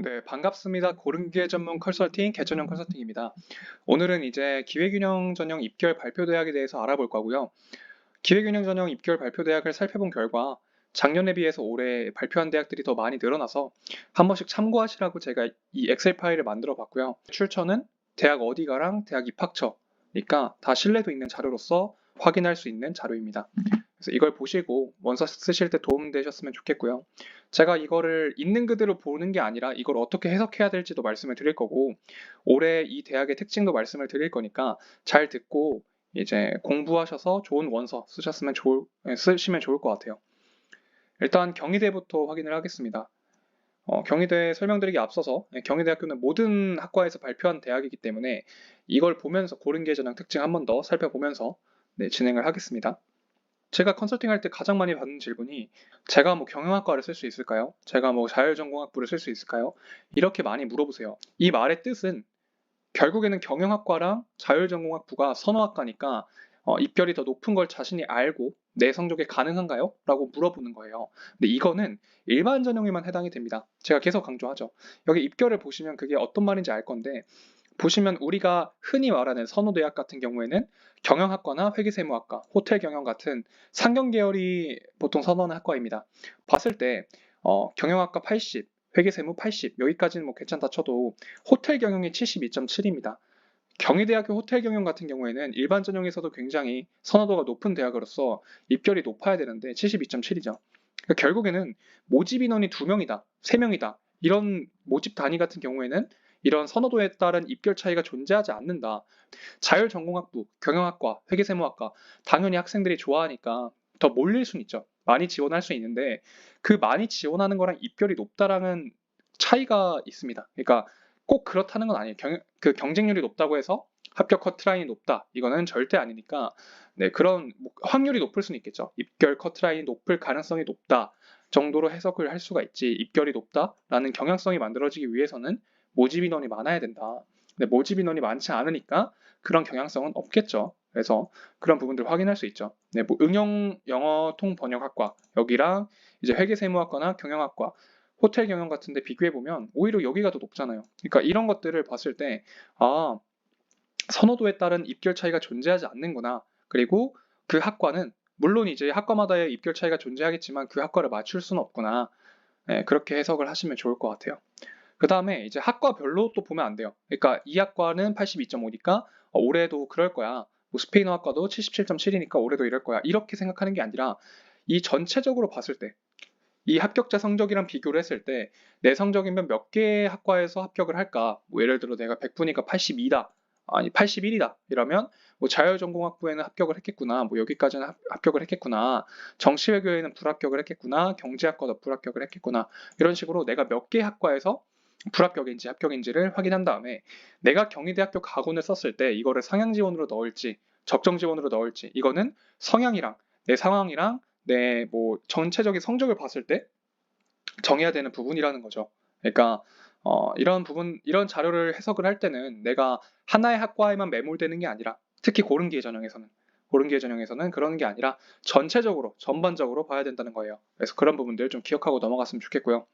네, 반갑습니다. 고른기회 전문 컨설팅 개천형 컨설팅입니다. 오늘은 이제 기회균형 전형 입결 발표 대학에 대해서 알아볼 거고요. 기회균형 전형 입결 발표 대학을 살펴본 결과 작년에 비해서 올해 발표한 대학들이 더 많이 늘어나서 한 번씩 참고하시라고 제가 이 엑셀 파일을 만들어 봤고요. 출처는 대학 어디가랑 대학 입학처니까 다 신뢰도 있는 자료로서 확인할 수 있는 자료입니다. 그래서 이걸 보시고 원서 쓰실 때 도움되셨으면 좋겠고요. 제가 이거를 있는 그대로 보는 게 아니라 이걸 어떻게 해석해야 될지도 말씀을 드릴 거고 올해 이 대학의 특징도 말씀을 드릴 거니까 잘 듣고 이제 공부하셔서 좋은 원서 쓰시면 좋을 것 같아요. 일단 경희대부터 확인을 하겠습니다. 경희대 설명드리기 앞서서 경희대학교는 모든 학과에서 발표한 대학이기 때문에 이걸 보면서 고른기회 전형 특징 한 번 더 살펴보면서 진행을 하겠습니다. 제가 컨설팅할 때 가장 많이 받는 질문이 제가 뭐 경영학과를 쓸 수 있을까요? 제가 뭐 자율전공학부를 쓸 수 있을까요? 이렇게 많이 물어보세요. 이 말의 뜻은 결국에는 경영학과랑 자율전공학부가 선호학과니까 입결이 더 높은 걸 자신이 알고 내 성적에 가능한가요? 라고 물어보는 거예요. 근데 이거는 일반 전형에만 해당이 됩니다. 제가 계속 강조하죠. 여기 입결을 보시면 그게 어떤 말인지 알 건데 보시면 우리가 흔히 말하는 선호대학 같은 경우에는 경영학과나 회계세무학과, 호텔경영 같은 상경 계열이 보통 선호하는 학과입니다. 봤을 때 경영학과 80, 회계세무 80 여기까지는 뭐 괜찮다 쳐도 호텔경영이 72.7입니다. 경희대학교 호텔경영 같은 경우에는 일반 전형에서도 굉장히 선호도가 높은 대학으로서 입결이 높아야 되는데 72.7이죠. 그러니까 결국에는 모집 인원이 2명이다, 3명이다 이런 모집 단위 같은 경우에는 이런 선호도에 따른 입결 차이가 존재하지 않는다. 자율전공학부, 경영학과, 회계세무학과 당연히 학생들이 좋아하니까 더 몰릴 수는 있죠. 많이 지원할 수 있는데 그 많이 지원하는 거랑 입결이 높다라는 차이가 있습니다. 그러니까 꼭 그렇다는 건 아니에요. 그 경쟁률이 높다고 해서 합격 커트라인이 높다. 이거는 절대 아니니까 그런 확률이 높을 수는 있겠죠. 입결 커트라인이 높을 가능성이 높다 정도로 해석을 할 수가 있지. 입결이 높다라는 경향성이 만들어지기 위해서는 모집 인원이 많아야 된다. 근데 모집 인원이 많지 않으니까 그런 경향성은 없겠죠. 그래서 그런 부분들 확인할 수 있죠. 뭐 응용 영어 통번역학과 여기랑 이제 회계세무학과나 경영학과 호텔 경영 같은 데 비교해 보면 오히려 여기가 더 높잖아요. 그러니까 이런 것들을 봤을 때 아, 선호도에 따른 입결 차이가 존재하지 않는구나. 그리고 그 학과는 물론 이제 학과마다의 입결 차이가 존재하겠지만 그 학과를 맞출 수는 없구나. 그렇게 해석을 하시면 좋을 것 같아요. 그 다음에 이제 학과별로 또 보면 안 돼요. 그러니까 이 학과는 82.5니까 올해도 그럴 거야. 뭐 스페인어 학과도 77.7이니까 올해도 이럴 거야. 이렇게 생각하는 게 아니라 이 전체적으로 봤을 때 이 합격자 성적이랑 비교를 했을 때 내 성적이면 몇 개의 학과에서 합격을 할까? 뭐 예를 들어 내가 100분이니까 82다. 아니 81이다. 이러면 뭐 자율전공학부에는 합격을 했겠구나. 뭐 여기까지는 합격을 했겠구나. 정치외교에는 불합격을 했겠구나. 경제학과도 불합격을 했겠구나. 이런 식으로 내가 몇 개 학과에서 불합격인지 합격인지를 확인한 다음에 내가 경희대학교 가군을 썼을 때 이거를 상향 지원으로 넣을지 적정 지원으로 넣을지 이거는 성향이랑 내 상황이랑 내 뭐 전체적인 성적을 봤을 때 정해야 되는 부분이라는 거죠. 그러니까 이런 자료를 해석을 할 때는 내가 하나의 학과에만 매몰되는 게 아니라 특히 고른기회 전형에서는 그런 게 아니라 전체적으로 전반적으로 봐야 된다는 거예요. 그래서 그런 부분들 좀 기억하고 넘어갔으면 좋겠고요.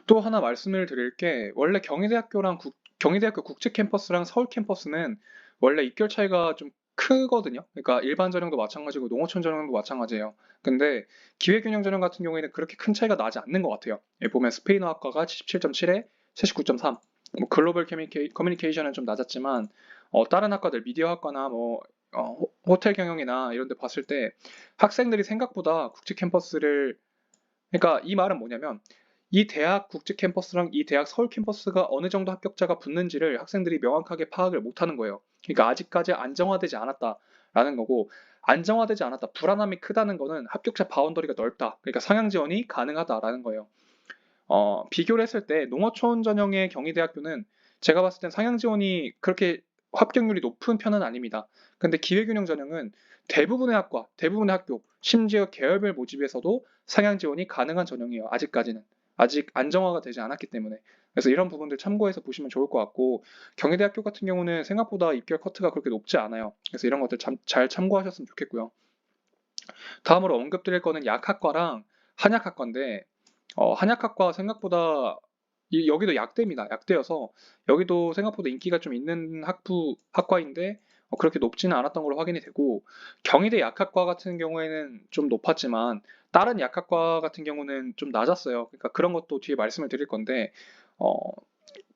또 하나 말씀을 드릴 게 원래 경희대학교 국제 캠퍼스랑 서울 캠퍼스는 원래 입결 차이가 좀 크거든요. 그러니까 일반 전형도 마찬가지고 농어촌 전형도 마찬가지예요. 근데 기회균형 전형 같은 경우에는 그렇게 큰 차이가 나지 않는 것 같아요. 여기 보면 스페인어 학과가 77.7에 79.3. 뭐 글로벌 커뮤니케이션은 좀 낮았지만 다른 학과들 미디어 학과나 뭐 호텔 경영이나 이런 데 봤을 때 학생들이 생각보다 국제 캠퍼스를 그러니까 이 말은 뭐냐면 이 대학 국제 캠퍼스랑 이 대학 서울 캠퍼스가 어느 정도 합격자가 붙는지를 학생들이 명확하게 파악을 못하는 거예요. 그러니까 아직까지 안정화되지 않았다라는 거고 안정화되지 않았다, 불안함이 크다는 거는 합격자 바운더리가 넓다. 그러니까 상향 지원이 가능하다라는 거예요. 비교를 했을 때 농어촌 전형의 경희대학교는 제가 봤을 땐 상향 지원이 그렇게 합격률이 높은 편은 아닙니다. 근데 기회균형 전형은 대부분의 학교, 심지어 계열별 모집에서도 상향 지원이 가능한 전형이에요. 아직까지는. 아직 안정화가 되지 않았기 때문에. 그래서 이런 부분들 참고해서 보시면 좋을 것 같고 경희대학교 같은 경우는 생각보다 입결 커트가 그렇게 높지 않아요. 그래서 이런 것들 잘 참고하셨으면 좋겠고요. 다음으로 언급드릴 거는 약학과랑 한약학과인데 한약학과 생각보다 여기도 약대입니다. 약대여서 여기도 생각보다 인기가 좀 있는 학과인데 그렇게 높지는 않았던 걸로 확인이 되고, 경희대 약학과 같은 경우에는 좀 높았지만 다른 약학과 같은 경우는 좀 낮았어요. 그러니까 그런 것도 뒤에 말씀을 드릴 건데, 어,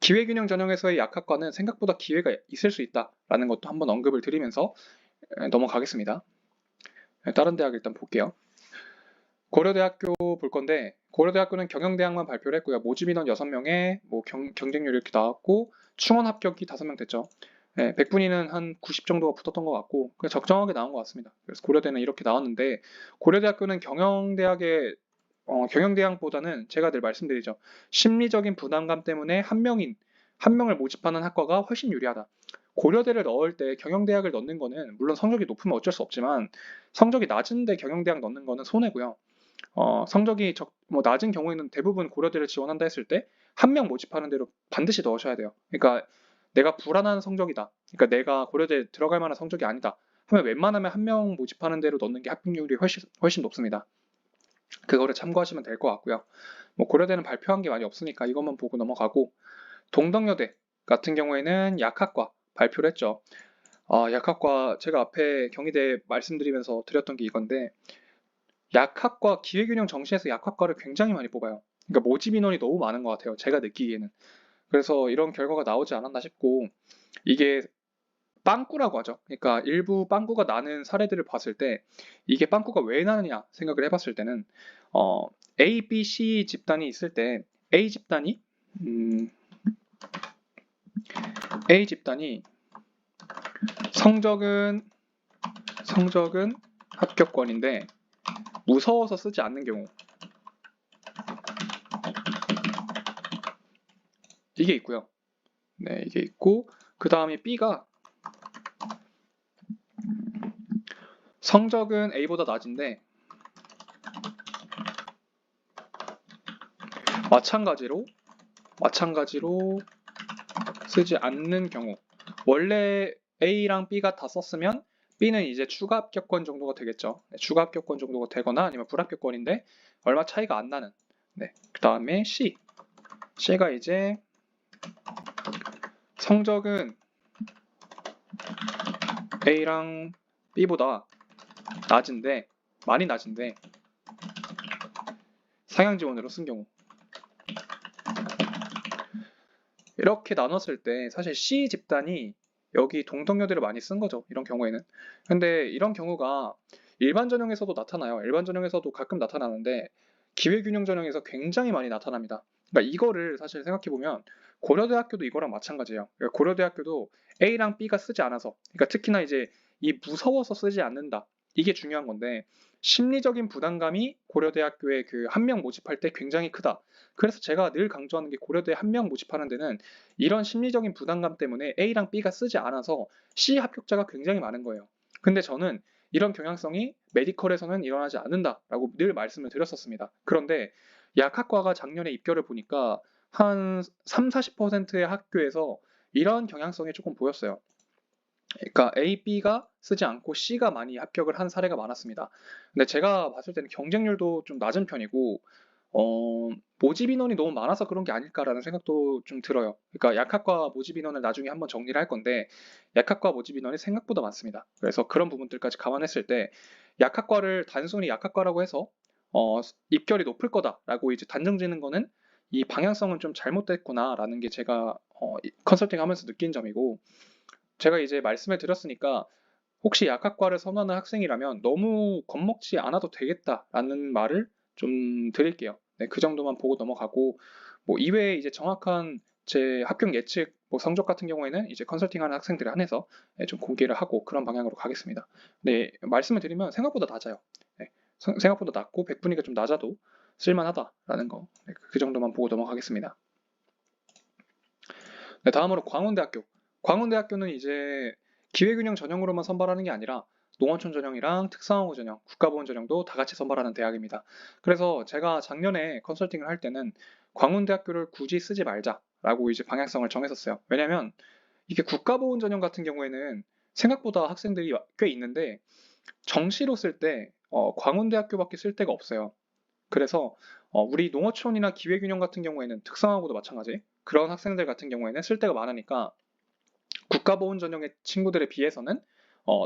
기회균형 전형에서의 약학과는 생각보다 기회가 있을 수 있다라는 것도 한번 언급을 드리면서 넘어가겠습니다. 다른 대학 일단 볼게요. 고려대학교 볼 건데, 고려대학교는 경영대학만 발표를 했고요. 모집 인원 6명에 뭐 경쟁률 이렇게 나왔고, 충원 합격이 5명 됐죠. 네, 백분위는 한 90 정도가 붙었던 것 같고, 그냥 적정하게 나온 것 같습니다. 그래서 고려대는 이렇게 나왔는데, 고려대학교는 경영대학보다는 제가 늘 말씀드리죠. 심리적인 부담감 때문에 한 명을 모집하는 학과가 훨씬 유리하다. 고려대를 넣을 때 경영대학을 넣는 거는 물론 성적이 높으면 어쩔 수 없지만 성적이 낮은데 경영대학 넣는 거는 손해고요. 성적이 낮은 경우에는 대부분 고려대를 지원한다 했을 때 한 명 모집하는 대로 반드시 넣으셔야 돼요. 그러니까 내가 불안한 성적이다. 그러니까 내가 고려대 들어갈 만한 성적이 아니다. 하면 웬만하면 한 명 모집하는 대로 넣는 게 합격률이 훨씬 높습니다. 그거를 참고하시면 될 것 같고요. 뭐 고려대는 발표한 게 많이 없으니까 이것만 보고 넘어가고, 동덕여대 같은 경우에는 약학과 발표를 했죠. 약학과 제가 앞에 경희대 말씀드리면서 드렸던 게 이건데, 약학과 기회균형 정시에서 약학과를 굉장히 많이 뽑아요. 그러니까 모집 인원이 너무 많은 것 같아요. 제가 느끼기에는. 그래서 이런 결과가 나오지 않았나 싶고, 이게 빵꾸라고 하죠. 그러니까 일부 빵꾸가 나는 사례들을 봤을 때 이게 빵꾸가 왜 나느냐 생각을 해봤을 때는 A, B, C 집단이 있을 때 A 집단이 음, A 집단이 성적은 합격권인데 무서워서 쓰지 않는 경우, 이게 있고요. 네, 이게 있고, 그 다음에 B가 성적은 A보다 낮은데 마찬가지로 쓰지 않는 경우. 원래 A랑 B가 다 썼으면 B는 이제 추가 합격권 정도가 되겠죠. 네, 추가 합격권 정도가 되거나 아니면 불합격권인데 얼마 차이가 안 나는. 네, 그 다음에 C가 이제 성적은 A랑 B보다 많이 낮은데 상향 지원으로 쓴 경우. 이렇게 나눴을 때 사실 C 집단이 여기 동덕여대를 많이 쓴 거죠. 이런 경우에는. 근데 이런 경우가 일반 전형에서도 나타나요. 일반 전형에서도 가끔 나타나는데 기회균형 전형에서 굉장히 많이 나타납니다. 그러니까 이거를 사실 생각해보면 고려대학교도 이거랑 마찬가지예요. 그러니까 고려대학교도 A랑 B가 쓰지 않아서, 그러니까 특히나 이제 이 무서워서 쓰지 않는다. 이게 중요한 건데, 심리적인 부담감이 고려대학교에 그 한 명 모집할 때 굉장히 크다. 그래서 제가 늘 강조하는 게, 고려대 한 명 모집하는 데는 이런 심리적인 부담감 때문에 A랑 B가 쓰지 않아서 C 합격자가 굉장히 많은 거예요. 근데 저는 이런 경향성이 메디컬에서는 일어나지 않는다라고 늘 말씀을 드렸었습니다. 그런데 약학과가 작년에 입결을 보니까 한 3, 40%의 학교에서 이런 경향성이 조금 보였어요. 그러니까 A, B가 쓰지 않고 C가 많이 합격을 한 사례가 많았습니다. 근데 제가 봤을 때는 경쟁률도 좀 낮은 편이고, 모집 인원이 너무 많아서 그런 게 아닐까라는 생각도 좀 들어요. 그러니까 약학과 모집 인원을 나중에 한번 정리를 할 건데, 약학과 모집 인원이 생각보다 많습니다. 그래서 그런 부분들까지 감안했을 때 약학과를 단순히 약학과라고 해서 입결이 높을 거다라고 이제 단정 짓는 거는, 이 방향성은 좀 잘못됐구나라는 게 제가 컨설팅 하면서 느낀 점이고, 제가 이제 말씀을 드렸으니까 혹시 약학과를 선호하는 학생이라면 너무 겁먹지 않아도 되겠다라는 말을 좀 드릴게요. 네, 그 정도만 보고 넘어가고, 뭐 이외에 이제 정확한 제 합격 예측 뭐 성적 같은 경우에는 이제 컨설팅하는 학생들에 한해서 좀 공개를 하고 그런 방향으로 가겠습니다. 네, 말씀을 드리면 생각보다 낮아요. 네, 생각보다 낮고 백분위가 좀 낮아도 쓸만하다라는 거. 네, 그 정도만 보고 넘어가겠습니다. 네, 다음으로 광운대학교. 광운대학교는 이제 기회균형 전형으로만 선발하는 게 아니라 농어촌 전형이랑 특성화고 전형, 국가보훈 전형도 다 같이 선발하는 대학입니다. 그래서 제가 작년에 컨설팅을 할 때는 광운대학교를 굳이 쓰지 말자라고 이제 방향성을 정했었어요. 왜냐면 이게 국가보훈 전형 같은 경우에는 생각보다 학생들이 꽤 있는데 정시로 쓸 때 광운대학교밖에 쓸 데가 없어요. 그래서 우리 농어촌이나 기회균형 같은 경우에는 특성화고도 마찬가지. 그런 학생들 같은 경우에는 쓸 데가 많으니까 국가보훈 전형의 친구들에 비해서는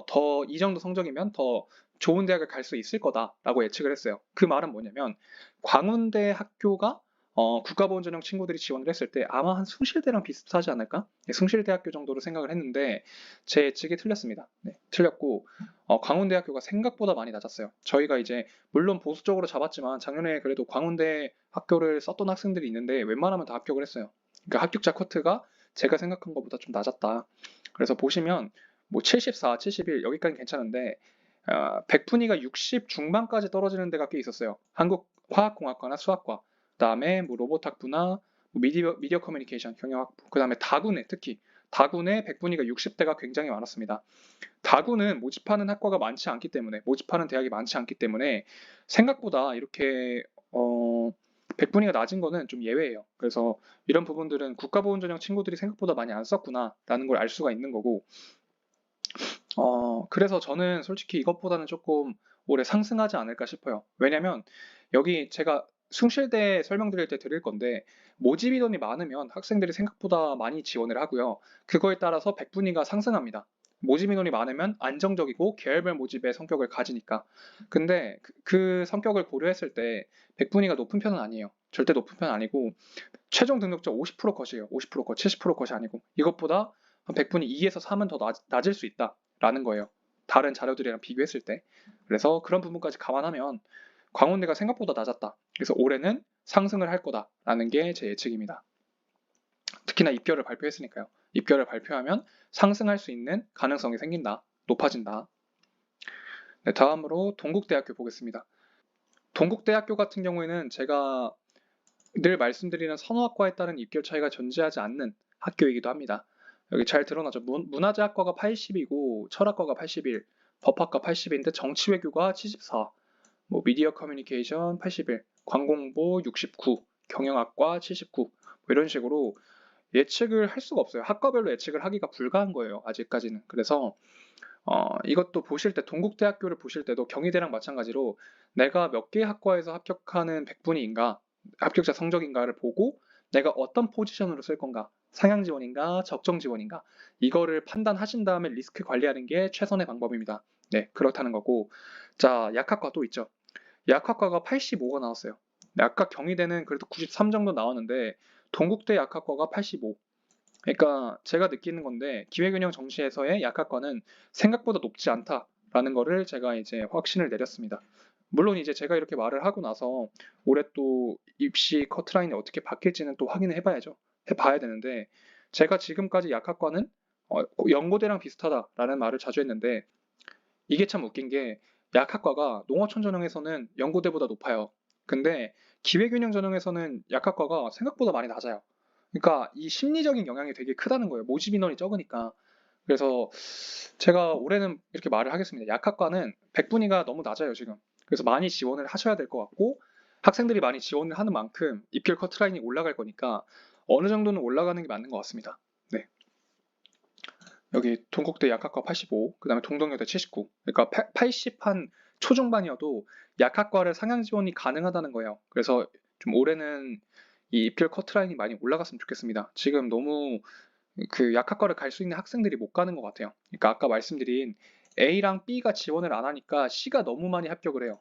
더 이 정도 성적이면 더 좋은 대학을 갈 수 있을 거다라고 예측을 했어요. 그 말은 뭐냐면 광운대 학교가 국가보훈 전형 친구들이 지원을 했을 때 아마 한 숭실대랑 비슷하지 않을까? 네, 숭실대학교 정도로 생각을 했는데 제 예측이 틀렸습니다. 네, 틀렸고 광운대학교가 생각보다 많이 낮았어요. 저희가 이제 물론 보수적으로 잡았지만 작년에 그래도 광운대 학교를 썼던 학생들이 있는데 웬만하면 다 합격을 했어요. 그러니까 합격자 커트가 제가 생각한 것보다 좀 낮았다. 그래서 보시면 뭐 74, 71 여기까지 괜찮은데 100분위가 60 중반까지 떨어지는 데가 꽤 있었어요. 한국화학공학과나 수학과, 그다음에 뭐 로봇학부나 뭐 미디어 커뮤니케이션, 경영학부, 그다음에 다군에 특히 다군에 100분위가 60대가 굉장히 많았습니다. 다군은 모집하는 학과가 많지 않기 때문에 모집하는 대학이 많지 않기 때문에 생각보다 이렇게 100분위가 낮은 거는 좀 예외예요. 그래서 이런 부분들은 국가보훈전형 친구들이 생각보다 많이 안 썼구나라는 걸 알 수가 있는 거고 그래서 저는 솔직히 이것보다는 조금 올해 상승하지 않을까 싶어요. 왜냐면 여기 제가 숭실대 설명드릴 때 드릴 건데 모집 인원이 많으면 학생들이 생각보다 많이 지원을 하고요. 그거에 따라서 백분위가 상승합니다. 모집 인원이 많으면 안정적이고 계열별 모집의 성격을 가지니까. 근데 그 성격을 고려했을 때 백분위가 높은 편은 아니에요. 절대 높은 편은 아니고 최종 등록자 50% 컷이에요. 50% 컷, 70% 컷이 아니고 이것보다 한 100분위 2에서 3은 더 낮을 수 있다라는 거예요. 다른 자료들이랑 비교했을 때. 그래서 그런 부분까지 감안하면 광운대가 생각보다 낮았다. 그래서 올해는 상승을 할 거다라는 게 제 예측입니다. 특히나 입결을 발표했으니까요. 입결을 발표하면 상승할 수 있는 가능성이 생긴다. 높아진다. 네, 다음으로 동국대학교 보겠습니다. 동국대학교 같은 경우에는 제가 늘 말씀드리는 선호학과에 따른 입결 차이가 존재하지 않는 학교이기도 합니다. 여기 잘 드러나죠. 문화재학과가 80이고 철학과가 81, 법학과 80인데 정치외교가 74, 뭐 미디어 커뮤니케이션 81, 관공보 69, 경영학과 79, 뭐 이런 식으로 예측을 할 수가 없어요. 학과별로 예측을 하기가 불가한 거예요. 아직까지는. 그래서 이것도 보실 때 동국대학교를 보실 때도 경희대랑 마찬가지로 내가 몇 개 학과에서 합격하는 100분위인가 합격자 성적인가를 보고 내가 어떤 포지션으로 쓸 건가 상향 지원인가 적정 지원인가 이거를 판단하신 다음에 리스크 관리하는 게 최선의 방법입니다. 네, 그렇다는 거고 자, 약학과 또 있죠. 약학과가 85가 나왔어요. 네, 아까 경희대는 그래도 93 정도 나왔는데 동국대 약학과가 85. 그러니까 제가 느끼는 건데 기회균형 정시에서의 약학과는 생각보다 높지 않다라는 거를 제가 이제 확신을 내렸습니다. 물론 이제 제가 이렇게 말을 하고 나서 올해 또 입시 커트라인이 어떻게 바뀔지는 또 확인을 해봐야죠. 해봐야 되는데 제가 지금까지 약학과는 연고대랑 비슷하다라는 말을 자주 했는데 이게 참 웃긴 게 약학과가 농어촌 전형에서는 연고대보다 높아요. 근데 기회균형 전형에서는 약학과가 생각보다 많이 낮아요. 그러니까 이 심리적인 영향이 되게 크다는 거예요. 모집 인원이 적으니까. 그래서 제가 올해는 이렇게 말을 하겠습니다. 약학과는 100분위가 너무 낮아요, 지금. 그래서 많이 지원을 하셔야 될 것 같고 학생들이 많이 지원을 하는 만큼 입결 커트라인이 올라갈 거니까 어느 정도는 올라가는 게 맞는 것 같습니다. 네. 여기 동국대 약학과 85, 그 다음에 동덕여대 79. 그러니까 80한 초중반이어도 약학과를 상향 지원이 가능하다는 거예요. 그래서 좀 올해는 이 입결 커트라인이 많이 올라갔으면 좋겠습니다. 지금 너무 그 약학과를 갈 수 있는 학생들이 못 가는 것 같아요. 그러니까 아까 말씀드린 A랑 B가 지원을 안 하니까 C가 너무 많이 합격을 해요.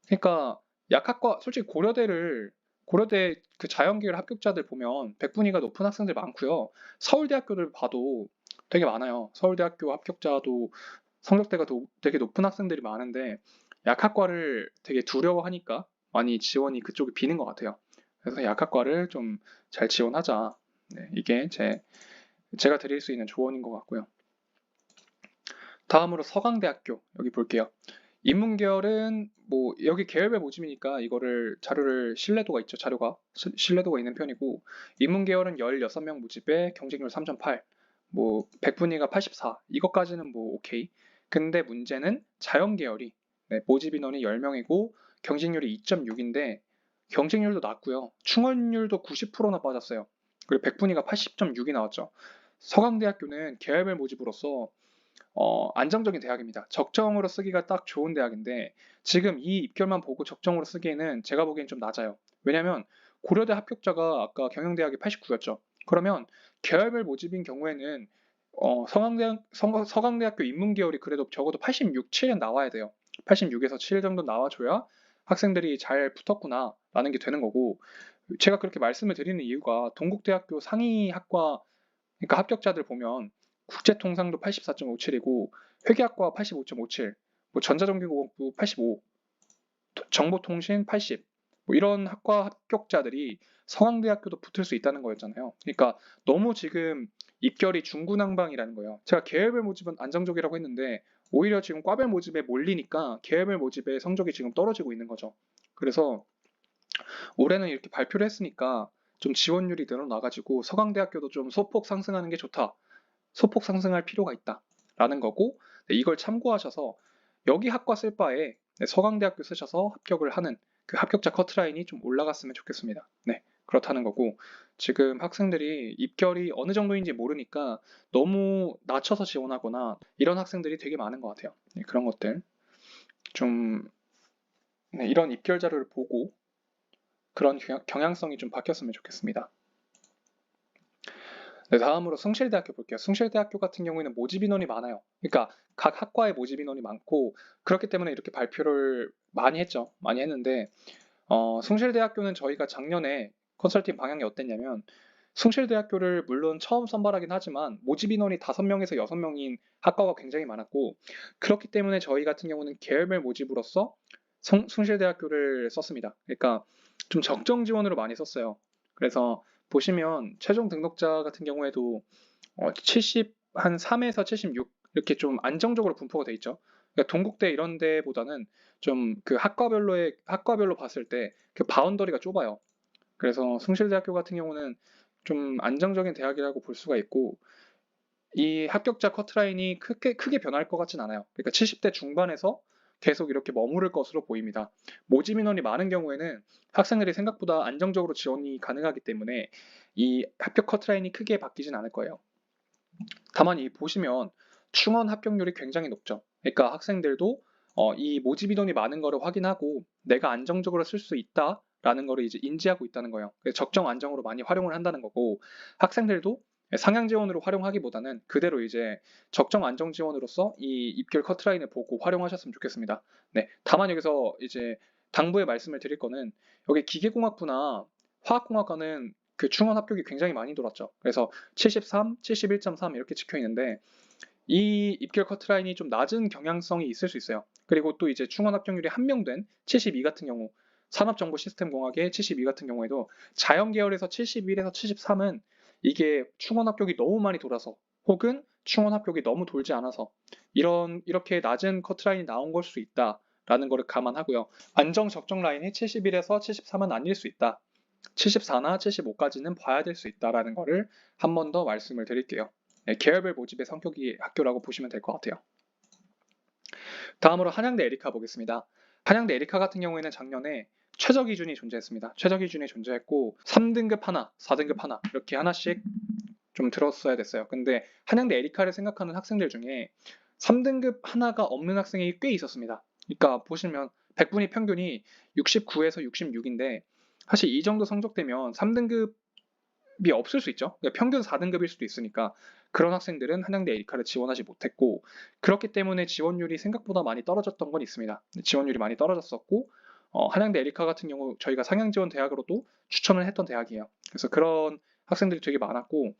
그러니까 약학과 솔직히 고려대 그 자연계열 합격자들 보면 백분위가 높은 학생들 많고요. 서울대학교들 봐도 되게 많아요. 서울대학교 합격자도 성적대가 되게 높은 학생들이 많은데 약학과를 되게 두려워하니까 많이 지원이 그쪽에 비는 것 같아요. 그래서 약학과를 좀 잘 지원하자. 네, 이게 제가 드릴 수 있는 조언인 것 같고요. 다음으로 서강대학교 여기 볼게요. 인문계열은 뭐 여기 계열별 모집이니까 이거를 자료를 신뢰도가 있죠. 자료가 신뢰도가 있는 편이고 인문계열은 16명 모집에 경쟁률 3.8, 뭐 백분위가 84 이것까지는 뭐 오케이. 근데 문제는 자연계열이 모집 인원이 10명이고 경쟁률이 2.6인데 경쟁률도 낮고요. 충원율도 90%나 빠졌어요. 그리고 백분위가 80.6이 나왔죠. 서강대학교는 계열별 모집으로서 안정적인 대학입니다. 적정으로 쓰기가 딱 좋은 대학인데 지금 이 입결만 보고 적정으로 쓰기에는 제가 보기엔 좀 낮아요. 왜냐면 고려대 합격자가 아까 경영대학이 89였죠. 그러면 계열별 모집인 경우에는 서강대학교 인문계열이 그래도 적어도 86, 7은 나와야 돼요. 86에서 7 정도 나와줘야 학생들이 잘 붙었구나라는 게 되는 거고 제가 그렇게 말씀을 드리는 이유가 동국대학교 상위 학과 그러니까 합격자들 보면 국제통상도 84.57이고 회계학과 85.57, 뭐 전자전기공학부 85, 정보통신 80, 뭐 이런 학과 합격자들이 서강대학교도 붙을 수 있다는 거였잖아요. 그러니까 너무 지금 입결이 중구난방이라는 거예요. 제가 계열별 모집은 안정적이라고 했는데 오히려 지금 과별 모집에 몰리니까 계열별 모집의 성적이 지금 떨어지고 있는 거죠. 그래서 올해는 이렇게 발표를 했으니까 좀 지원율이 늘어나가지고 서강대학교도 좀 소폭 상승하는 게 좋다. 소폭 상승할 필요가 있다라는 거고 이걸 참고하셔서 여기 학과 쓸 바에 서강대학교 쓰셔서 합격을 하는 그 합격자 커트라인이 좀 올라갔으면 좋겠습니다. 네, 그렇다는 거고 지금 학생들이 입결이 어느 정도인지 모르니까 너무 낮춰서 지원하거나 이런 학생들이 되게 많은 것 같아요. 네, 그런 것들 좀 이런 입결 자료를 보고 그런 경향성이 좀 바뀌었으면 좋겠습니다. 네, 다음으로 숭실대학교 볼게요. 숭실대학교 같은 경우에는 모집 인원이 많아요. 그러니까 각 학과의 모집 인원이 많고 그렇기 때문에 이렇게 발표를 많이 했죠. 많이 했는데 숭실대학교는 저희가 작년에 컨설팅 방향이 어땠냐면 숭실대학교를 물론 처음 선발하긴 하지만 모집 인원이 5명에서 6명인 학과가 굉장히 많았고 그렇기 때문에 저희 같은 경우는 계열별 모집으로서 숭실대학교를 썼습니다. 그러니까 좀 적정 지원으로 많이 썼어요. 그래서 보시면 최종 등록자 같은 경우에도 70, 한 3에서 76 이렇게 좀 안정적으로 분포가 돼 있죠. 그러니까 동국대 이런 데보다는 좀 그 학과별로 봤을 때 그 바운더리가 좁아요. 그래서 숭실대학교 같은 경우는 좀 안정적인 대학이라고 볼 수가 있고 이 합격자 커트라인이 크게 변할 것 같진 않아요. 그러니까 70대 중반에서 계속 이렇게 머무를 것으로 보입니다. 모집 인원이 많은 경우에는 학생들이 생각보다 안정적으로 지원이 가능하기 때문에 이 합격 커트라인이 크게 바뀌진 않을 거예요. 다만 이 보시면 충원 합격률이 굉장히 높죠. 그러니까 학생들도 이 모집 인원이 많은 거를 확인하고 내가 안정적으로 쓸 수 있다라는 거를 이제 인지하고 있다는 거예요. 그래서 적정 안정으로 많이 활용을 한다는 거고 학생들도 상향 지원으로 활용하기보다는 그대로 이제 적정 안정 지원으로서 이 입결 커트라인을 보고 활용하셨으면 좋겠습니다. 네, 다만 여기서 이제 당부의 말씀을 드릴 거는 여기 기계공학부나 화학공학과는 그 충원 합격이 굉장히 많이 돌았죠. 그래서 73, 71.3 이렇게 찍혀 있는데 이 입결 커트라인이 좀 낮은 경향성이 있을 수 있어요. 그리고 또 이제 충원 합격률이 한명된 72 같은 경우 산업정보시스템공학의 72 같은 경우에도 자연 계열에서 71에서 73은 이게 충원 합격이 너무 많이 돌아서 혹은 충원 합격이 너무 돌지 않아서 이렇게 낮은 커트라인이 나온 걸 수 있다라는 거를 감안하고요. 안정 적정 라인이 71에서 73은 아닐 수 있다. 74나 75까지는 봐야 될 수 있다라는 거를 한 번 더 말씀을 드릴게요. 네, 계열별 모집의 성격이 학교라고 보시면 될 것 같아요. 다음으로 한양대 에리카 보겠습니다. 한양대 에리카 같은 경우에는 작년에 최저 기준이 존재했습니다. 최저 기준이 존재했고 3등급 하나, 4등급 하나 이렇게 하나씩 좀 들었어야 됐어요. 근데 한양대 에리카를 생각하는 학생들 중에 3등급 하나가 없는 학생이 꽤 있었습니다. 그러니까 보시면 100분위 평균이 69에서 66인데 사실 이 정도 성적되면 3등급이 없을 수 있죠. 그러니까 평균 4등급일 수도 있으니까 그런 학생들은 한양대 에리카를 지원하지 못했고 그렇기 때문에 지원율이 생각보다 많이 떨어졌던 건 있습니다. 지원율이 많이 떨어졌었고 한양대 에리카 같은 경우 저희가 상향 지원 대학으로도 추천을 했던 대학이에요. 그래서 그런 학생들이 되게 많았고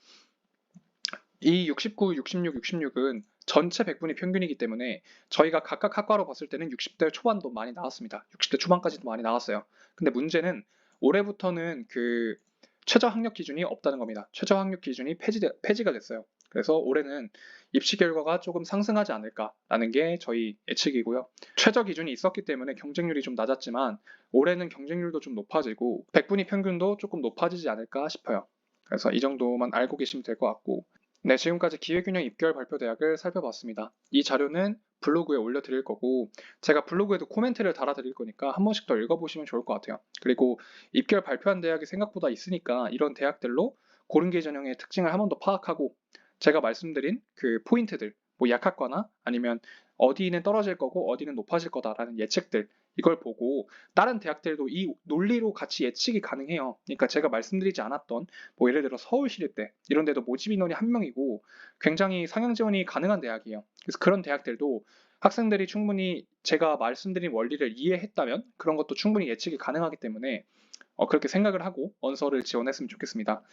이 69, 66, 66은 전체 100분위 평균이기 때문에 저희가 각각 학과로 봤을 때는 60대 초반도 많이 나왔습니다. 60대 초반까지도 많이 나왔어요. 근데 문제는 올해부터는 그 최저 학력 기준이 없다는 겁니다. 최저 학력 기준이 폐지가 됐어요. 그래서 올해는 입시 결과가 조금 상승하지 않을까라는 게 저희 예측이고요. 최저 기준이 있었기 때문에 경쟁률이 좀 낮았지만 올해는 경쟁률도 좀 높아지고 100분위 평균도 조금 높아지지 않을까 싶어요. 그래서 이 정도만 알고 계시면 될 것 같고 네, 지금까지 기회균형 입결 발표 대학을 살펴봤습니다. 이 자료는 블로그에 올려드릴 거고 제가 블로그에도 코멘트를 달아드릴 거니까 한 번씩 더 읽어보시면 좋을 것 같아요. 그리고 입결 발표한 대학이 생각보다 있으니까 이런 대학들로 고른계 전형의 특징을 한 번 더 파악하고 제가 말씀드린 그 포인트들 뭐 약학과나 아니면 어디는 떨어질 거고 어디는 높아질 거다라는 예측들 이걸 보고 다른 대학들도 이 논리로 같이 예측이 가능해요. 그러니까 제가 말씀드리지 않았던 뭐 예를 들어 서울시립대 이런 데도 모집 인원이 한 명이고 굉장히 상향 지원이 가능한 대학이에요. 그래서 그런 대학들도 학생들이 충분히 제가 말씀드린 원리를 이해했다면 그런 것도 충분히 예측이 가능하기 때문에 그렇게 생각을 하고 언서를 지원했으면 좋겠습니다.